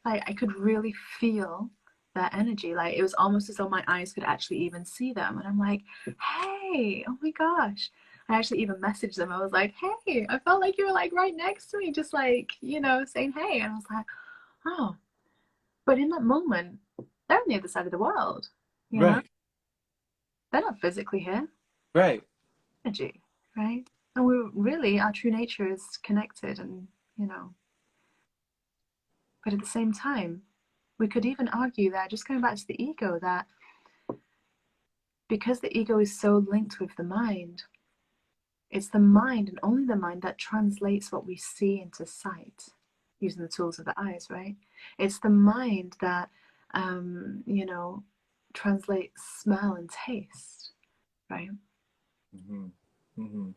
Speaker 1: Like I could really feel that energy. Like it was almost as though my eyes could actually even see them. And I'm like, hey, oh my gosh. I actually even messaged them. I was like, hey, I felt like you were like right next to me, just like, you know, saying hey. And I was like, oh. But in that moment, they're on the other side of the world, you know?
Speaker 2: Right,
Speaker 1: They're not physically here.
Speaker 2: right.
Speaker 1: Energy, right? And we really, our true nature is connected, and, you know, but at the same time, we could even argue that, just going back to the ego, that because the ego is so linked with the mind, it's the mind and only the mind that translates what we see into sight using the tools of the eyes, right? It's the mind that, you know, translates smell and taste, right?
Speaker 2: Hmm. Hmm.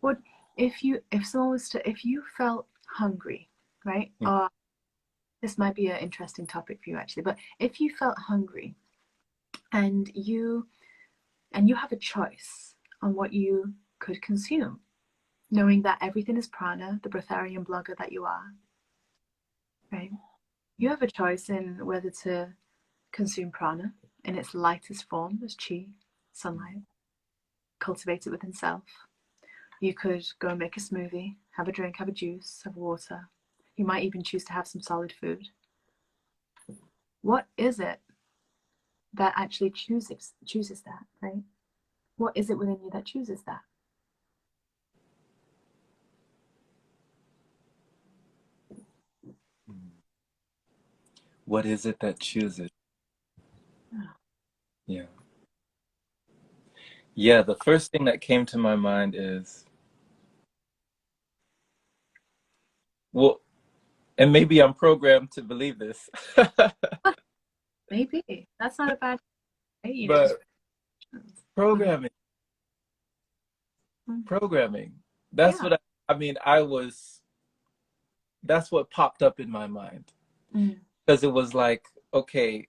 Speaker 1: What if someone was to, if you felt hungry, right?
Speaker 2: Mm.
Speaker 1: Or this might be an interesting topic for you actually, but if you felt hungry and you have a choice on what you could consume, knowing that everything is prana, the Breatharian blogger that you are, right? You have a choice in whether to consume prana in its lightest form as chi, sunlight, cultivate it within self. You could go and make a smoothie, have a drink, have a juice, have water. You might even choose to have some solid food. What is it that actually chooses that, right? What is it within you that chooses that?
Speaker 2: What is it that chooses?
Speaker 1: Oh.
Speaker 2: Yeah. Yeah, the first thing that came to my mind is, well, and maybe I'm programmed to believe this,
Speaker 1: Maybe that's not a bad way, just
Speaker 2: but
Speaker 1: mm,
Speaker 2: programming,
Speaker 1: mm,
Speaker 2: programming. That's
Speaker 1: yeah.
Speaker 2: what that's what popped up in my mind.
Speaker 1: Mm,
Speaker 2: Because it was like, okay,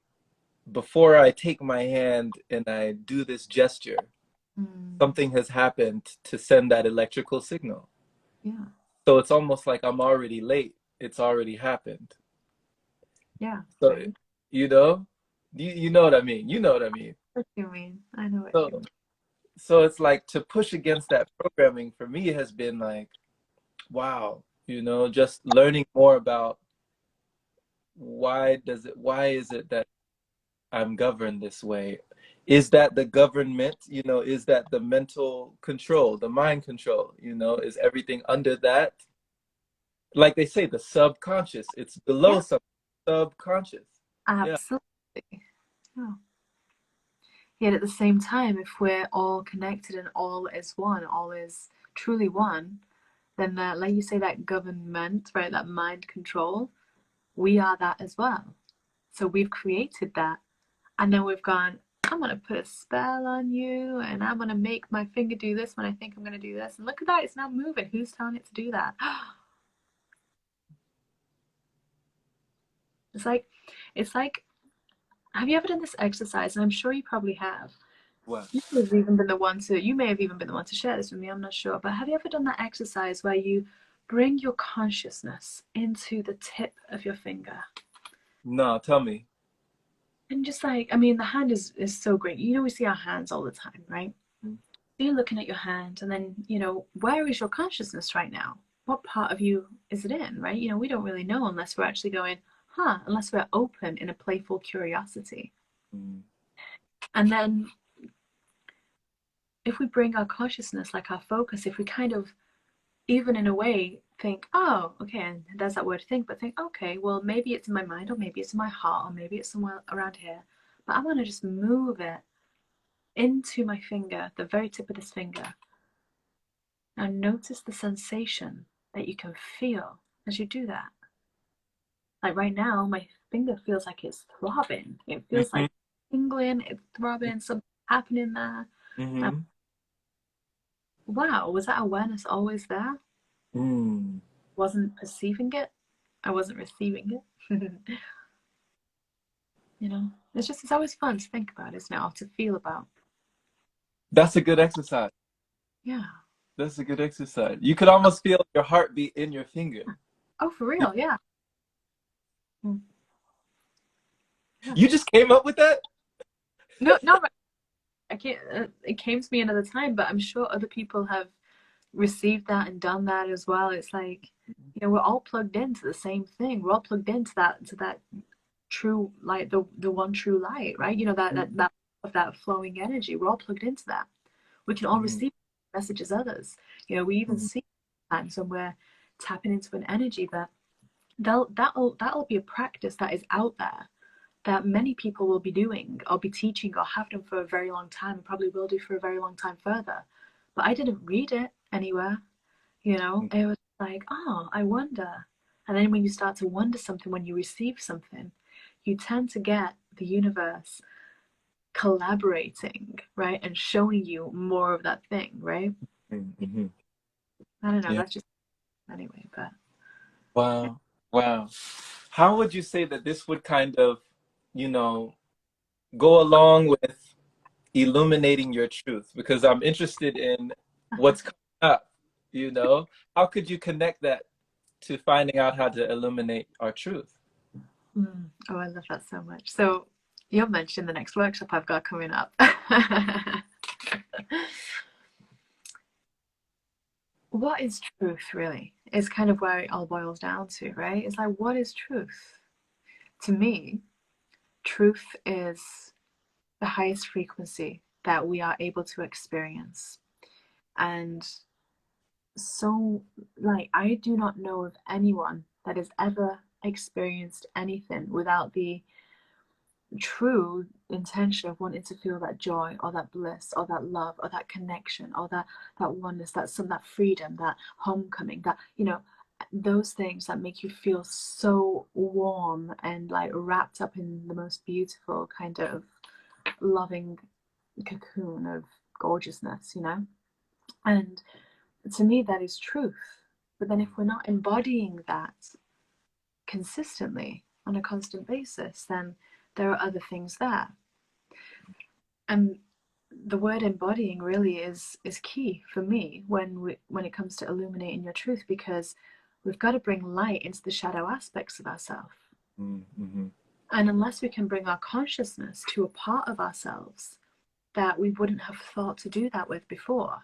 Speaker 2: before I take my hand and I do this gesture,
Speaker 1: mm,
Speaker 2: something has happened to send that electrical signal.
Speaker 1: yeah,
Speaker 2: So it's almost like I'm already late. It's already happened.
Speaker 1: yeah,
Speaker 2: So,
Speaker 1: right.
Speaker 2: you know, you know what I mean? You know what I mean?
Speaker 1: What do you mean? I know what you
Speaker 2: So,
Speaker 1: mean.
Speaker 2: so it's like to push against that programming for me has been like, wow, just learning more about why is it that I'm governed this way? Is that the government, is that the mental control, the mind control, is everything under that? Like they say, the subconscious, it's below
Speaker 1: Yeah,
Speaker 2: some subconscious. Yeah.
Speaker 1: absolutely. Yeah. Yet at the same time, if we're all connected and all is one, all is truly one, then like you say, that government, right, that mind control, we are that as well. So we've created that, and then we've gone, I'm gonna put a spell on you, and I'm gonna make my finger do this when I think I'm gonna do this. And look at that, it's now moving. Who's telling it to do that? It's like, it's like, have you ever done this exercise? And I'm sure you probably have.
Speaker 2: What?
Speaker 1: You may have even been the one to share this with me, I'm not sure. But have you ever done that exercise where you bring your consciousness into the tip of your finger?
Speaker 2: No, tell me.
Speaker 1: And just like, I mean, the hand is so great. We see our hands all the time, right? So you're looking at your hand, and then, where is your consciousness right now? What part of you is it in, right? We don't really know unless we're actually going, unless we're open in a playful curiosity.
Speaker 2: Mm.
Speaker 1: And then if we bring our consciousness, like our focus, if we kind of, even in a way, think, oh, okay, and there's that word think, but think, okay, well, maybe it's in my mind, or maybe it's in my heart, or maybe it's somewhere around here. But I want to just move it into my finger, the very tip of this finger. Now notice the sensation that you can feel as you do that. Like right now, my finger feels like it's throbbing. It feels
Speaker 2: Mm-hmm.
Speaker 1: like tingling, it's throbbing, something happening there. And
Speaker 2: Mm-hmm.
Speaker 1: wow, was that awareness always there?
Speaker 2: Mm.
Speaker 1: Wasn't perceiving it. I wasn't receiving it. It's always fun to think about, isn't it? Or to feel about.
Speaker 2: That's a good exercise.
Speaker 1: Yeah.
Speaker 2: That's a good exercise. You could almost feel your heartbeat in your finger.
Speaker 1: Oh, for real? Yeah. Mm, yeah.
Speaker 2: You just came up with that?
Speaker 1: No, no, I can't. It came to me another time, but I'm sure other people have received that and done that as well. It's like, we're all plugged into the same thing. We're all plugged into that true light, the one true light, right? That of that flowing energy. We're all plugged into that. We can all
Speaker 2: Mm-hmm.
Speaker 1: receive messages others. We even
Speaker 2: Mm-hmm.
Speaker 1: see times when we're tapping into an energy that that'll be a practice that is out there that many people will be doing or be teaching or have done for a very long time and probably will do for a very long time further. But I didn't read it anywhere. It was like, oh, I wonder. And then when you start to wonder something, when you receive something, you tend to get the universe collaborating, right? And showing you more of that thing, right?
Speaker 2: Mm-hmm.
Speaker 1: I don't know,
Speaker 2: Yeah.
Speaker 1: that's just anyway, but
Speaker 2: Wow. Wow. How would you say that this would kind of, you know, go along with illuminating your truth? Because I'm interested in what's coming up, you know? How could you connect that to finding out how to illuminate our truth?
Speaker 1: Oh, I love that so much. So you'll mention the next workshop I've got coming up. What is truth really? Is kind of where it all boils down to, right? It's like, what is truth? To me, truth is the highest frequency that we are able to experience. And so, like, I do not know of anyone that has ever experienced anything without the true intention of wanting to feel that joy or that bliss or that love or that connection or that oneness, that freedom, that homecoming, that, you know, those things that make you feel so warm and like wrapped up in the most beautiful kind of loving cocoon of gorgeousness, you know. And to me that is truth. But then if we're not embodying that consistently on a constant basis, then there are other things there. And the word embodying really is key for me when it comes to illuminating your truth, because we've got to bring light into the shadow aspects of ourselves.
Speaker 2: Mm-hmm.
Speaker 1: And unless we can bring our consciousness to a part of ourselves that we wouldn't have thought to do that with before,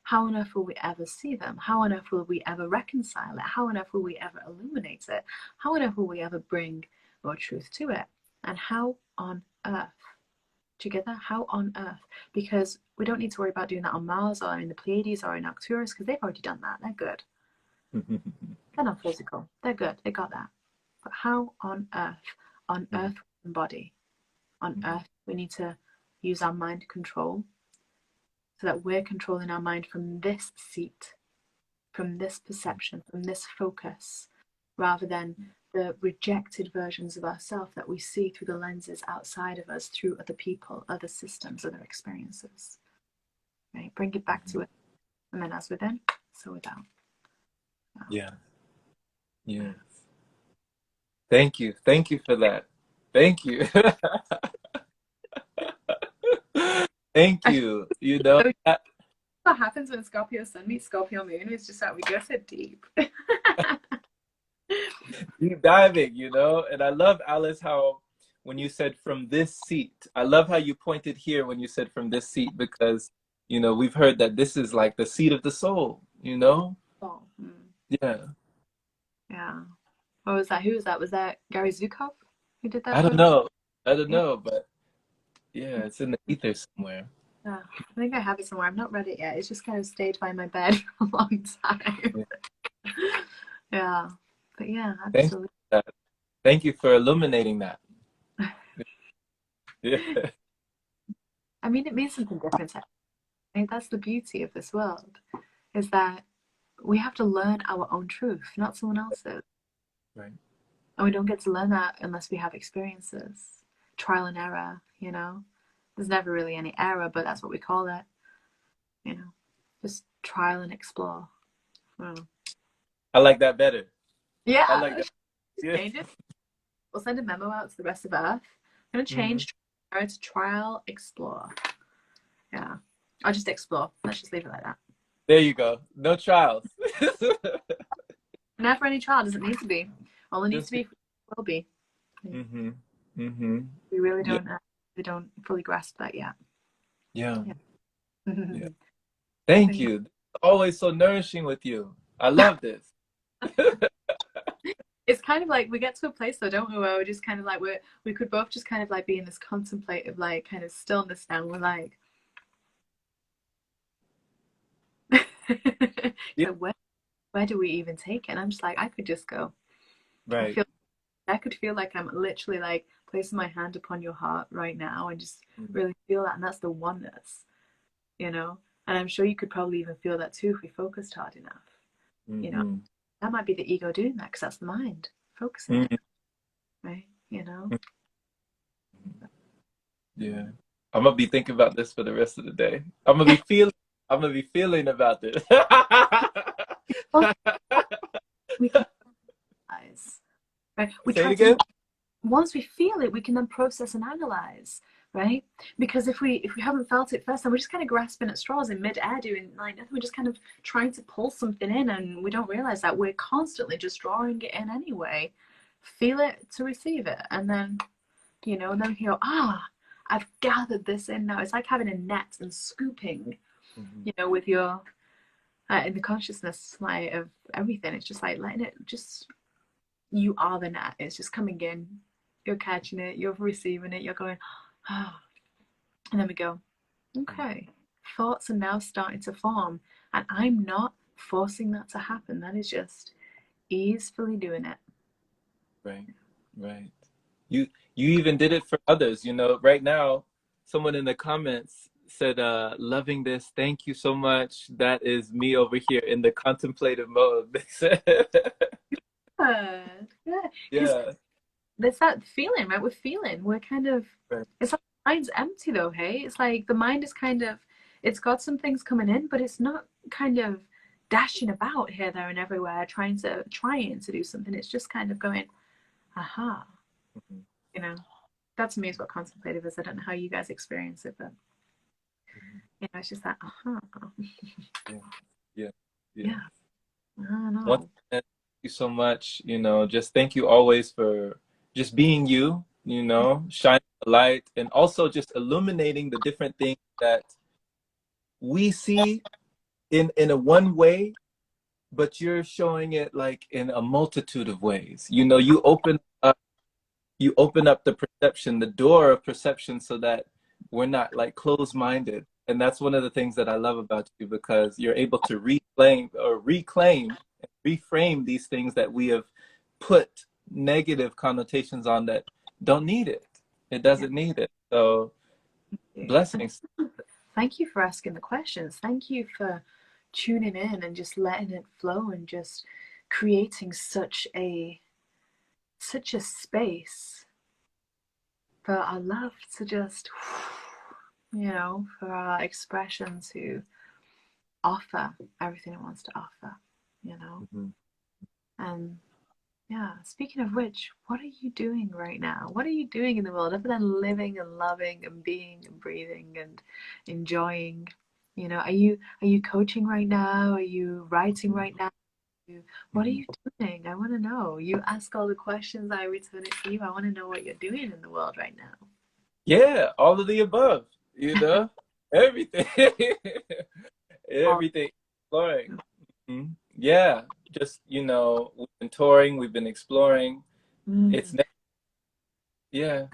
Speaker 1: how on earth will we ever see them? How on earth will we ever reconcile it? How on earth will we ever illuminate it? How on earth will we ever bring more truth to it? And how on earth? Together, how on earth? Because we don't need to worry about doing that on Mars or in the Pleiades or in Arcturus, because they've already done that. They're good. They're not physical. They're good. They got that. But how on earth? On earth and body. On earth, we need to use our mind control so that we're controlling our mind from this seat, from this perception, from this focus, rather than the rejected versions of ourselves that we see through the lenses outside of us, through other people, other systems, other experiences. Right? Bring it back to it. And then as within, so without.
Speaker 2: Yeah. Yeah. Thank you. Thank you for that. Thank you. Thank you. You know,
Speaker 1: What happens when Scorpio Sun meets Scorpio Moon is just that we go so deep.
Speaker 2: deep diving, you know, and I love, Alice, how when you said from this seat, I love how you pointed here when you said from this seat, because, you know, we've heard that this is like the seat of the soul, you know?
Speaker 1: Oh,
Speaker 2: Yeah.
Speaker 1: yeah. What was that? Who was that? Was that Gary Zukov who did that
Speaker 2: I don't
Speaker 1: post?
Speaker 2: know. I don't
Speaker 1: Yeah.
Speaker 2: know, but yeah, it's in the ether somewhere.
Speaker 1: I think I have it somewhere. I've not read it yet. It's just kind of stayed by my bed for a long time.
Speaker 2: Yeah.
Speaker 1: Yeah. But yeah,
Speaker 2: Thanks for
Speaker 1: absolutely.
Speaker 2: that. Thank you for illuminating that. Yeah.
Speaker 1: I mean, it means something different. I think that's the beauty of this world, is that we have to learn our own truth, not someone else's.
Speaker 2: Right.
Speaker 1: And we don't get to learn that unless we have experiences, trial and error, you know. There's never really any error, but that's what we call it, you know. Just trial and explore.
Speaker 2: I like that better. I
Speaker 1: Yeah,
Speaker 2: like that.
Speaker 1: just
Speaker 2: Yeah.
Speaker 1: change it. We'll send a memo out to the rest of Earth. I'm going to change trial to trial, explore. Yeah. I'll just explore. Let's just leave it like that.
Speaker 2: There you go. No trials.
Speaker 1: Never any trial. Doesn't need to be. All it needs
Speaker 2: Just
Speaker 1: to be will be.
Speaker 2: mm-hmm. Mm-hmm.
Speaker 1: We really
Speaker 2: Yeah.
Speaker 1: don't. We don't fully grasp that yet.
Speaker 2: Yeah.
Speaker 1: Yeah.
Speaker 2: Yeah. Thank
Speaker 1: Yeah.
Speaker 2: you. It's always so nourishing with you. I love this.
Speaker 1: It's kind of like we get to a place though, don't we, where we're just kind of like we could both just kind of like be in this contemplative like kind of stillness now. We're like,
Speaker 2: Yeah.
Speaker 1: so where do we even take it? And I'm just like, I could just go.
Speaker 2: Right.
Speaker 1: I could feel like I'm literally like placing my hand upon your heart right now and just really feel that, and that's the oneness, you know. And I'm sure you could probably even feel that too if we focused hard enough, you know.
Speaker 2: Mm-hmm.
Speaker 1: That might be the ego doing that because that's the mind focusing
Speaker 2: Mm-hmm.
Speaker 1: it, right? You know.
Speaker 2: Yeah. I'm gonna be thinking about this for the rest of the day. I'm gonna be feeling about this.
Speaker 1: Well, we can right? We
Speaker 2: Say it
Speaker 1: try to,
Speaker 2: again.
Speaker 1: once we feel it, we can then process and analyze, right? Because if we haven't felt it first, then we're just kind of grasping at straws in mid-air, doing like nothing. We're just kind of trying to pull something in, and we don't realize that we're constantly just drawing it in anyway. Feel it to receive it, and then then we go, I've gathered this in now. It's like having a net and scooping, with your in the consciousness like of everything. It's just like letting it just, you are the net. It's just coming in. You're catching it. You're receiving it. You're going, and then we go, okay. Thoughts are now starting to form, and I'm not forcing that to happen. That is just easefully doing it.
Speaker 2: Right, right. You you even did it for others. Right now, someone in the comments said, loving this, thank you so much. That is me over here in the contemplative mode. They said.
Speaker 1: Yeah, because
Speaker 2: Yeah.
Speaker 1: there's that feeling, right? We're kind of,
Speaker 2: Right.
Speaker 1: it's like the mind's empty though, hey? It's like the mind is kind of, it's got some things coming in, but it's not kind of dashing about here, there, and everywhere, trying to do something. It's just kind of going, aha,
Speaker 2: Mhm.
Speaker 1: you know. That to me is what contemplative is. I don't know how you guys experience it, but
Speaker 2: Mhm.
Speaker 1: it's just that, aha.
Speaker 2: Yeah. Yeah. Yeah.
Speaker 1: Yeah, I don't
Speaker 2: Once
Speaker 1: know.
Speaker 2: again, thank you so much. Just thank you always for just being you, shining the light and also just illuminating the different things that we see in a one way, but you're showing it like in a multitude of ways. You open up the perception, the door of perception, so that we're not like closed-minded. And that's one of the things that I love about you, because you're able to reclaim and reframe these things that we have put negative connotations on that don't need it. It
Speaker 1: Yeah,
Speaker 2: doesn't need it. So
Speaker 1: and
Speaker 2: blessings.
Speaker 1: thank you for asking the questions. Thank you for tuning in and just letting it flow and just creating such a space for our love to just, for our expression to offer everything it wants to offer, you know.
Speaker 2: Mhm.
Speaker 1: And yeah, speaking of which, what are you doing right now? What are you doing in the world other than living and loving and being and breathing and enjoying? Are you coaching right now? Are you writing
Speaker 2: Mhm.
Speaker 1: right now? What are
Speaker 2: Mhm.
Speaker 1: you doing? I want to know. You ask all the questions, I return it to you. I want to know what you're doing in the world right now.
Speaker 2: Yeah, all of the above, everything.
Speaker 1: All.
Speaker 2: Everything, exploring. Yeah, just, we've been touring, we've been exploring. It's
Speaker 1: Mm,
Speaker 2: yeah,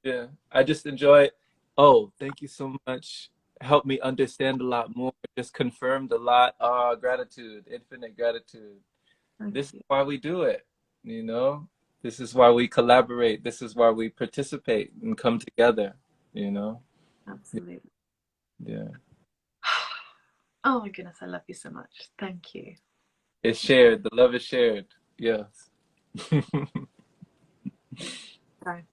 Speaker 2: yeah. I just enjoy it. Oh, thank you so much. Helped me understand a lot more. Just confirmed a lot. Gratitude, infinite gratitude.
Speaker 1: thank
Speaker 2: This is
Speaker 1: you.
Speaker 2: why we do it, you know? This is why we collaborate. This is why we participate and come together, you know?
Speaker 1: Absolutely.
Speaker 2: Yeah.
Speaker 1: Oh my goodness, I love you so much. Thank you.
Speaker 2: It's shared. The love is shared. Yes.
Speaker 1: Sorry.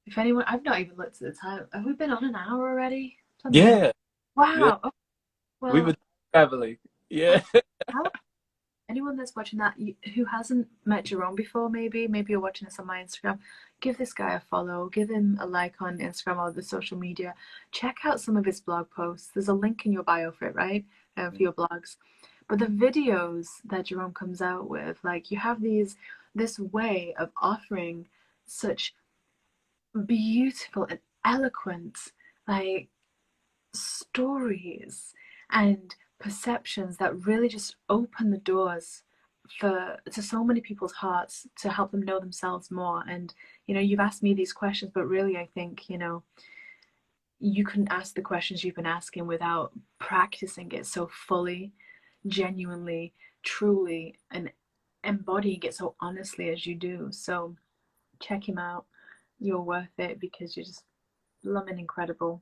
Speaker 1: If anyone, I've not even looked at the time. Have we been on an hour already? Bloody hell.
Speaker 2: Yeah. Yeah.
Speaker 1: Wow. Oh,
Speaker 2: We've
Speaker 1: well,
Speaker 2: been traveling.
Speaker 1: I,
Speaker 2: Yeah.
Speaker 1: how anyone that's watching that who hasn't met Jerome before, maybe you're watching this on my Instagram, give this guy a follow, give him a like on Instagram or the social media. Check out some of his blog posts. There's a link in your bio for it, right? For your blogs. But the videos that Jerome comes out with, like you have this way of offering such beautiful and eloquent, like stories and perceptions that really just open the doors to so many people's hearts to help them know themselves more. And you've asked me these questions, but really I think you couldn't ask the questions you've been asking without practicing it so fully, genuinely, truly, and embodying it so honestly as you do. So check him out. You're worth it because you're just blooming incredible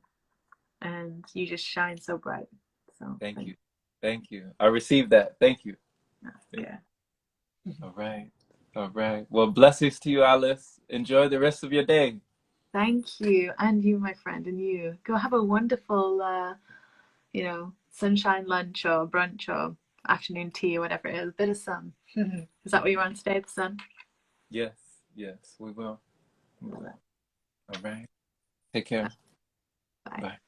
Speaker 1: and you just shine so bright. So
Speaker 2: Thank
Speaker 1: thank
Speaker 2: you. Thank you. I received that. Thank you.
Speaker 1: you. That's
Speaker 2: Thank
Speaker 1: good.
Speaker 2: you. All right. All right. Well, blessings to you, Alice. Enjoy the rest of your day.
Speaker 1: Thank you. And you, my friend, and you. Go have a wonderful, sunshine lunch or brunch or afternoon tea or whatever it is. A bit of sun. Is that what you're on today, the sun?
Speaker 2: Yes. Yes, we will. We will. All right. Take care.
Speaker 1: Bye.
Speaker 2: Bye.